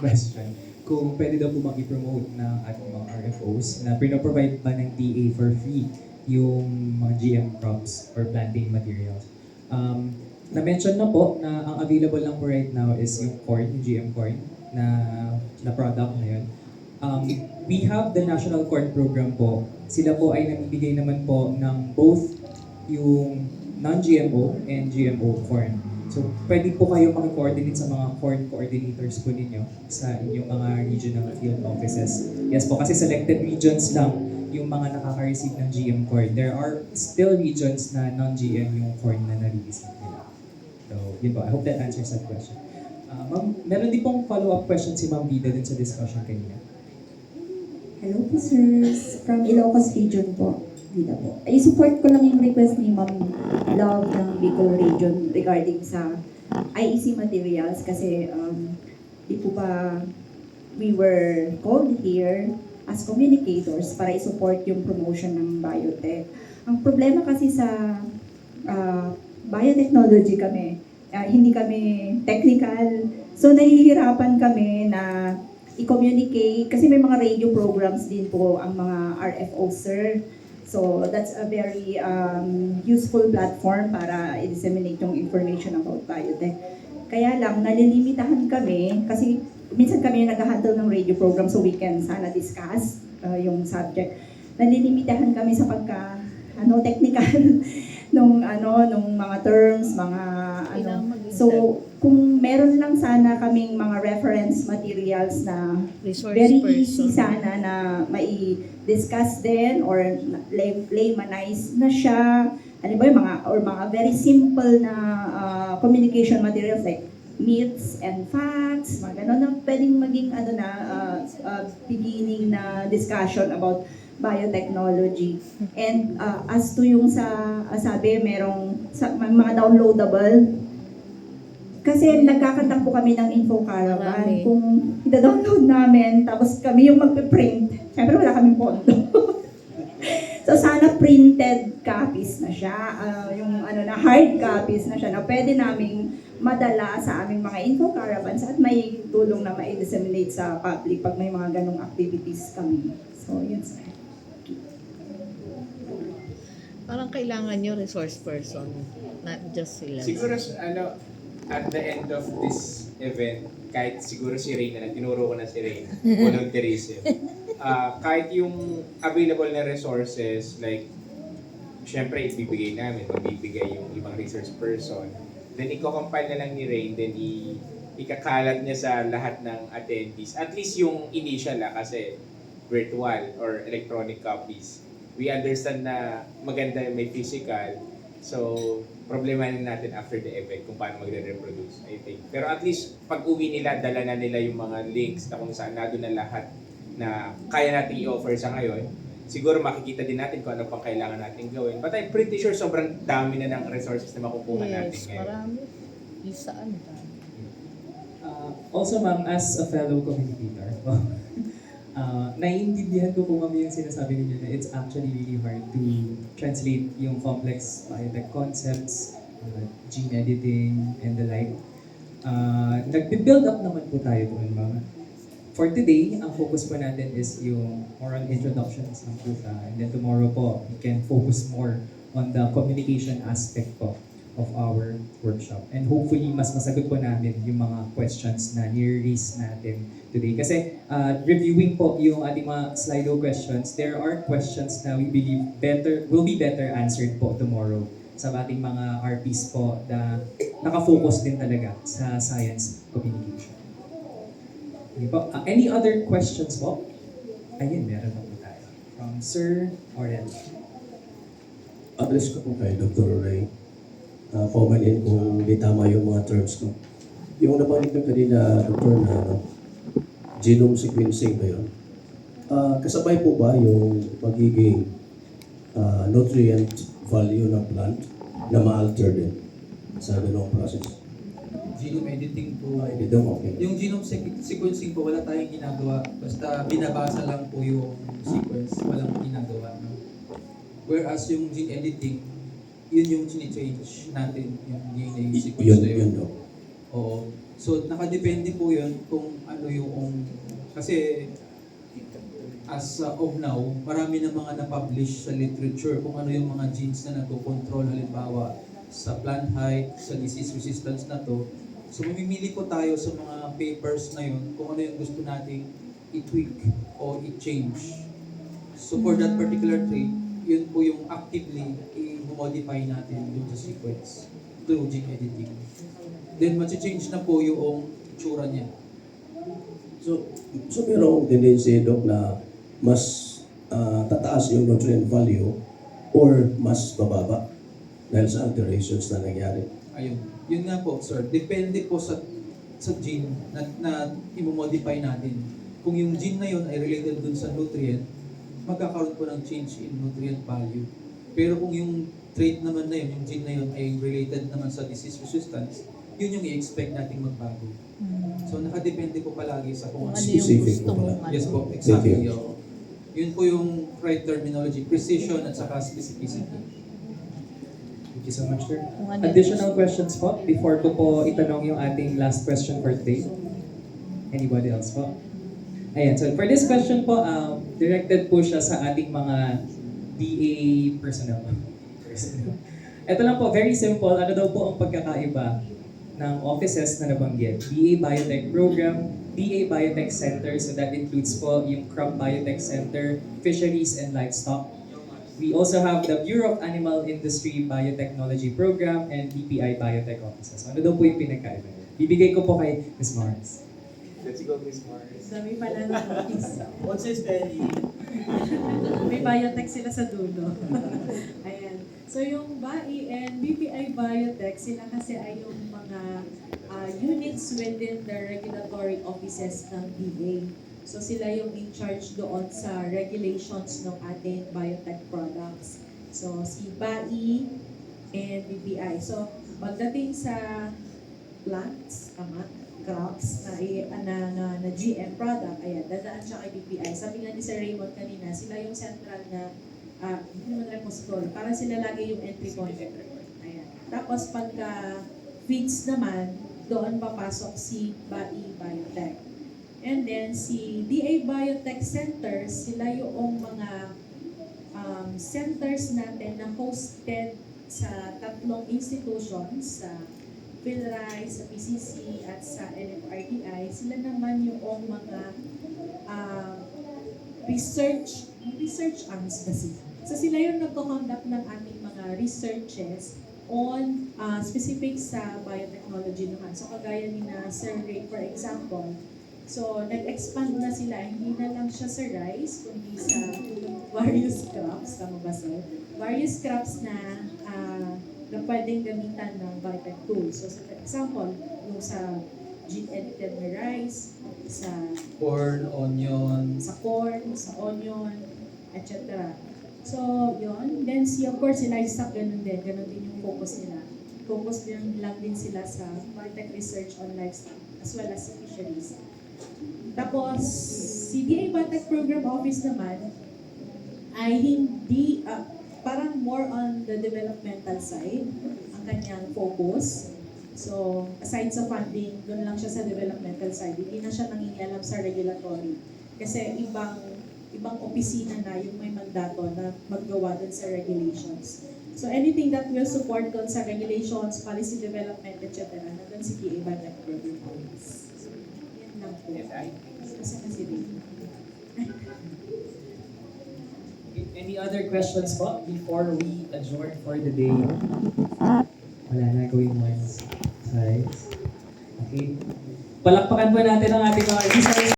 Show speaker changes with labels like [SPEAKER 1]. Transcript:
[SPEAKER 1] question. Kung pwede daw po mag-promote ng ating mga RFOs na pinoprovide ba ng DA for free yung mga GM crops or planting materials. Na-mention na po na ang available lang po right now is yung corn, yung GM corn na product na yun. We have the National Corn Program po. Sila po ay namibigay naman po ng both yung non-GMO and GMO corn. So, pwede po kayo maki-coordinate sa mga corn coordinators po ninyo sa inyong mga regional field offices. Yes po, kasi selected regions lang yung mga nakaka-receive ng GM corn. There are still regions na non-GM yung corn na nare-receive nila. So, yun po. I hope that answers that question. Ma'am, meron din pong follow-up question si Ma'am Vida dun sa discussion kanina.
[SPEAKER 2] Hello po, sirs. From Ilocos Region po. Vida po. I-support ko lang yung request ni Ma'am Love ng Bicol Region regarding sa IEC materials kasi di po ba we were called here as communicators para i-support yung promotion ng biotech. Ang problema kasi sa biotechnology kami, hindi kami technical, so nahihirapan kami na i-communicate kasi may mga radio programs din po ang mga RFO, sir. So that's a very useful platform para i-disseminate yung information about biotech. Kaya lang, nalilimitahan kami kasi minsan kami nag-handle ng radio program so we can sana discuss yung subject. Nalilimitahan kami sa pagka technical nung mga terms, mga So kung meron lang sana kaming mga reference materials na very easy sana na mai-discuss din or laymanize na siya. Ano ba yung mga very simple na communication materials like myths and facts, mga gano'n na pwedeng maging beginning na discussion about biotechnology. And as to yung sabi, merong mga downloadable, kasi nagkakandak po kami ng info caravan. Kung ida-download namin, tapos kami yung magpe-print, syempre wala kaming pondo. So sana printed copies na siya, yung hard copies na siya na pwede naming madala sa aming mga info caravans at may tulong na ma-disseminate sa public pag may mga ganong activities kami. So yun sir.
[SPEAKER 3] Parang kailangan nyo resource person, not just sila.
[SPEAKER 4] Siguro at the end of this event, kahit siguro si Rain na tinuro ko na si Rain, volunteerism. Kahit yung available na resources, like, syempre ibibigay namin, mabibigay yung ibang resource person. Then i-compile na lang ni Rain, then ikakalat niya sa lahat ng attendees. At least yung initial kasi virtual or electronic copies. We understand na maganda may physical, so problemahin natin after the event kung paano magre-reproduce, I think. Pero at least pag uwi nila, dala na nila yung mga links na kung saan nado na lahat na kaya natin i-offer sa ngayon. Siguro makikita din natin kung ano pang kailangan natin gawin. But I'm pretty sure sobrang dami na ng resources na makukuha natin ngayon.
[SPEAKER 3] Marami. Isaan.
[SPEAKER 1] Also ma'am, as a fellow communicator, naiintindihan ko po kami yung sinasabi ninyo na it's actually really hard to translate yung complex biotech concepts, gene editing, and the like. Nagbe-build up naman po tayo doon, ma'am. For today, ang focus po natin is yung more on introductions ng po siya. And then tomorrow po, we can focus more on the communication aspect po of our workshop. And hopefully, mas masagot po namin yung mga questions na ni-raise natin today. Kasi reviewing po yung ating mga Slido questions, there are questions na we believe will be better answered po tomorrow sa ating mga RPs po na nakafocus din talaga sa science communication. Okay po. Any other questions po? Ayun, meron na po tayo. From Sir Orel.
[SPEAKER 5] Address ko po kay Dr. Ray. Formalin kung di tama yung mga terms ko. Yung nabanggit ng kanina, Dr. na genome sequencing ba yun? Kasabay po ba yung magiging nutrient value ng plant na ma-alter din sa ganong process?
[SPEAKER 6] Genome editing po.
[SPEAKER 5] Okay.
[SPEAKER 6] Yung genome sequencing po, wala tayong ginagawa. Basta binabasa lang po yung sequence, walang ginagawa. No? Whereas yung gene editing, yun yung change natin, yung DNA sequence na yun.
[SPEAKER 5] Yun.
[SPEAKER 6] Oo. So nakadepende po yun kung ano yung, kasi as of now, marami na mga na-publish sa literature kung ano yung mga genes na nagko-control halimbawa sa plant height, sa disease resistance na to. So mamimili po tayo sa mga papers na yun kung ano yung gusto nating i-tweak o i-change. So for that particular trait, yun po yung actively i-modify natin dun sa sequence through gene editing. Then change na po yung itsura niya.
[SPEAKER 5] So merong tendency, Doc, na mas tataas yung nutrient value or mas bababa dahil sa alterations na nangyari.
[SPEAKER 6] Ayun. Yun nga po, sir. Depende po sa gene na i-modify natin. Kung yung gene na yun ay related dun sa nutrient, magkakaroon po ng change in nutrient value. Pero kung yung trait naman na yun, yung gene na yun ay related naman sa disease resistance, yun yung i-expect nating magbago. So nakadepende po palagi sa kung
[SPEAKER 3] Kung
[SPEAKER 6] ano
[SPEAKER 3] ano yung
[SPEAKER 5] Specific
[SPEAKER 3] gusto
[SPEAKER 5] po pala.
[SPEAKER 3] mong ano.
[SPEAKER 6] Yes po, exactly.
[SPEAKER 5] Thank you.
[SPEAKER 6] Oo. Yun po yung right terminology, precision at saka specificity.
[SPEAKER 1] Thank you so much, sir.
[SPEAKER 3] Kung ano
[SPEAKER 1] Additional questions po before ko po itanong yung ating last question for today. Anybody else po? Ayan, so for this question po, directed po siya sa ating mga DA personnel. Ito lang po, very simple. Ano daw po ang pagkakaiba ng offices na nabanggit? DA Biotech Program, DA Biotech Center, so that includes po yung Crop Biotech Center, Fisheries and Livestock. We also have the Bureau of Animal Industry Biotechnology Program and BPI Biotech Offices. So, ano daw po yung pinagkaiba? Bibigay ko po kay Ms. Mars.
[SPEAKER 4] Let's go, Miss Mars.
[SPEAKER 7] Dami pala ng office.
[SPEAKER 8] What's his belly?
[SPEAKER 7] May biotech sila sa dulo. Ayan. So yung BAI and BPI Biotech, sila kasi ay yung mga units within the regulatory offices ng DA. So sila yung in charge doon sa regulations ng ating biotech products. So si BAI and BPI. So pagdating sa plants, crops na GM product, ayan, dadaan siya kay BPI. Sabi nga ni Sir Raymond kanina, sila yung central na, hindi naman repository, parang sila lagi yung entry point. Ayan. Tapos pagka feeds naman, doon papasok si BAI Biotech. And then si DA Biotech Centers, sila yung mga centers natin na hosted sa tatlong institutions, sa PhilRI, sa PCC, at sa NFRDI. Sila naman yung mga research arms ba sila? So sila yung nagko-conduct ng ating mga researches on specific sa biotechnology naman. So kagaya ni na Sir Ray, for example, so nag-expand na sila, hindi na lang siya sa rice, kundi sa various crops, tama ba sir? Various crops na pwedeng gamitan ng biotech tools. So for example, yung sa gene-edited na rice, sa
[SPEAKER 6] Corn, onion,
[SPEAKER 7] sa corn, sa onion, etc. So, yun. Then, of course, si livestock, ganun din yung focus nila. Focus din lang din sila sa biotech research on livestock, as well as sa fisheries. Tapos, si DA Biotech Program Office naman, ay hindi, parang more on the developmental side, ang kanyang focus. So, aside sa funding, doon lang siya sa developmental side. Hindi na siya nangingialam sa regulatory. Kasi ibang opisina na yung may mandato na maggawa doon sa regulations. So, anything that will support doon sa regulations, policy development, etc. na doon si DA Biotech Program Office. So, yan lang po. Kasi
[SPEAKER 1] Any other questions po before we adjourn for the day? Wala na, going once. Twice. Okay. Palakpakan po natin ang ating mga research.